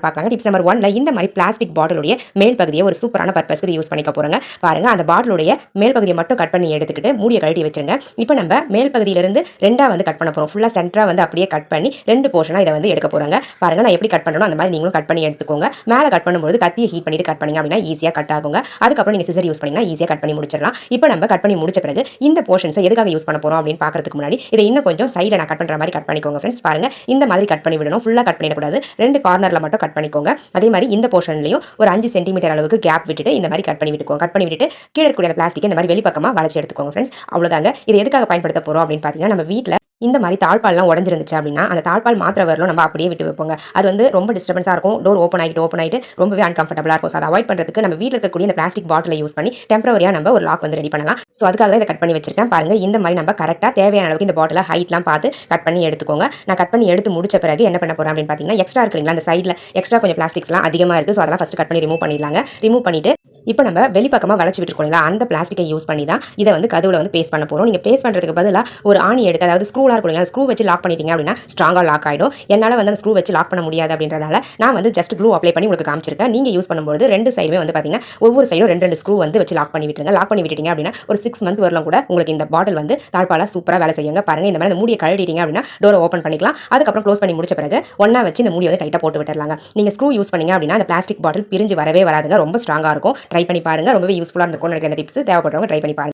பார்க்கலாங்க. Tips number 1ல இந்த மாதிரி பிளாஸ்டிக் பாட்டிலுடைய மேல் பகுதியை ஒரு சூப்பரான பர்பஸ்க்கு யூஸ் பண்ணிக்க போறோங்க. பாருங்க, அந்த பாட்டிலுடைய மேல் பகுதியை மட்டும் கட் பண்ணி எடுத்துக்கிட்டு மூடியை கழட்டி வச்சிருங்க. இப்போ நம்ம மேல் பகுதியிலிருந்து ரெண்டா வந்து கட் பண்ண போறோம். ஃபுல்லா சென்டரா வந்து அப்படியே கட் பண்ணி ரெண்டு போர்ஷனா இதை வந்து எடுக்க போறோங்க. பாருங்க, நான் எப்படி கட் பண்ணணும் அந்த மாதிரி நீங்களும் கட் பண்ணி எடுத்துக்கோங்க. மேலே கட் பண்ணும்போது கத்தியை ஹீட் பண்ணிட்டு கட் பண்ணீங்க அப்படின்னா ஈஸியா கட் ஆகுங்க. அதுக்கப்புறம் நீங்க சிசர் யூஸ் பண்ணீங்கன்னா ஈஸியா கட் பண்ணி முடிச்சிடலாம். இப்போ நம்ம கட் பண்ணி முடிச்ச பிறகு இந்த போர்ஷன்ஸை எதுக்காக யூஸ் பண்ண போறோம் அப்படின்னு பார்க்கறதுக்கு முன்னாடி இதை இன்னும் கொஞ்சம் சைடில் நான் கட் பண்ற மாதிரி கட் பண்ணிக்கோங்க ஃப்ரெண்ட்ஸ். பாருங்க, இந்த மாதிரி கட் பண்ணி விடணும். ஃபுல்லா கட் பண்ணிடக்கூடாது. ரெண்டு கார்னர்ல மட்டும் கட் பண்ணிக்கோங்க. அதே மாதிரி இந்த போர்ஷன்லயும் ஒரு 5 சென்டிமீட்டர் அளவுக்கு கேப் விட்டுட்டு இந்த மாதிரி கட் பண்ணி விட்டுக்கோங்க. கட் பண்ணி விட்டுட்டு கீழே இருக்கக்கூடிய அந்த பிளாஸ்டிக் இந்த மாதிரி வெளிப்பக்கமா வளைச்சு எடுத்துக்கோங்க ஃப்ரெண்ட்ஸ். அவ்வளவுதாங்க. இது எதுக்காக பயன்படுத்த போறோம் அப்படின்னு பாத்தீங்கன்னா, நம்ம வீட்ல இந்த மாதிரி தாழ்பால்லாம் உடஞ்சிருந்துச்சு அப்படின்னா அந்த தாழ்பால் மாத்திர வரலும் நம்ம அப்படியே விட்டு வைப்போங்க. அது வந்து ரொம்ப டிஸ்டர்பன்ஸாக இருக்கும். டோர் ஓப்பன் ஆகிட்டு ரொம்பவே அன்கம்ஃபர்டபுளாக இருக்கும். ஸோ அதை அவாய்ட் பண்ணுறதுக்கு நம்ம வீட்டில் இருக்கக்கூடிய இந்த பிளாஸ்டிக் பாட்டிலை யூஸ் பண்ணி டெம்பரரியாக நம்ம ஒரு லாக் வந்து ரெடி பண்ணலாம். ஸோ அதுக்காக தான் இதை கட் பண்ணி வச்சிருக்கேன். பாருங்க, இந்த மாதிரி நம்ம கரெக்டாக தேவையான அளவுக்கு இந்த பாட்டில் ஹைட்லாம் பார்த்து கட் பண்ணி எடுத்துக்கோங்க. நான் கட் பண்ணி எடுத்து முடிச்ச பிறகு என்ன பண்ண போறேன் அப்படின்னு பார்த்தீங்கன்னா, எக்ஸ்ட்ரா இருக்குங்களா அந்த சைடில் எக்ஸ்ட்ரா கொஞ்சம் பிளாஸ்டிக்ஸ்லாம் அதிகமாக இருக்குது. ஸோ அதெல்லாம் ஃபஸ்ட் கட் பண்ணி ரிமூவ் பண்ணிடலாங்க. ரிமூவ் பண்ணிட்டு இப்போ நம்ம வெளிப்பக்கமாக வளைச்சி விட்டுருக்கோங்களா அந்த பிளாஸ்டிக்கை யூஸ் பண்ணி தான் இதை வந்து கதவுல வந்து பேஸ்ட் பண்ண போகிறோம். நீங்கள் பேஸ்ட் பண்ணுறதுக்கு பதிலாக ஒரு ஆணி எடுத்து, அதாவது ஸ்க்ரூலாம் இருக்கும், ஸ்க்ரூ வச்சு லாக் பண்ணிட்டீங்க அப்படின்னா ஸ்ட்ராங்காக லாக் ஆகிடும். என்னால் வந்து அந்த ஸ்க்ரூ வச்சு லாக் பண்ண முடியாது அப்படின்றதால நான் வந்து ஜஸ்ட் க்ளூ அப்ளை பண்ணி உங்களுக்கு காமிச்சிருக்கேன். நீங்கள் யூஸ் பண்ணும்போது ரெண்டு சைடுமே வந்து பார்த்தீங்கன்னா ஒவ்வொரு சைடும் ரெண்டு ஸ்க்ரூ வந்து வச்சு லாக் பண்ணி விட்டுருங்க. லாக் பண்ணி விட்டுட்டீங்க அப்படின்னா ஒரு 6 மந்த் வரலாம் கூட உங்களுக்கு இந்த பாட்டில் வந்து தாழ்பாலா சூப்பராக வேலை செய்யுங்க. பாருங்க, இந்த மாதிரி அந்த மூடியை கழட்டிட்டீங்க அப்படின்னா டோரை ஓப்பன் பண்ணிக்கலாம். அதுக்கப்புறம் க்ளோஸ் பண்ணி முடிச்ச பிறகு ஒன்றா வச்சு இந்த மூடியை வந்து டைட்டாக போட்டு விட்டுறலாங்க. நீங்கள் ஸ்க்ரூ யூஸ் பண்ணீங்க அப்படின்னா அந்த பிளாஸ்டிக் பாட்டில் பிரிஞ்சு வரவே வராதுங்க. ரொம்ப ஸ்ட்ராங்காக இருக்கும். ட்ரை பண்ணி பாருங்க. ரொம்பவே யூஸ்ஃபுல்லாக இருக்கும். எனக்கு இந்த டிப்ஸ் தேவைப்படுறவங்க ட்ரை பண்ணி பாருங்க.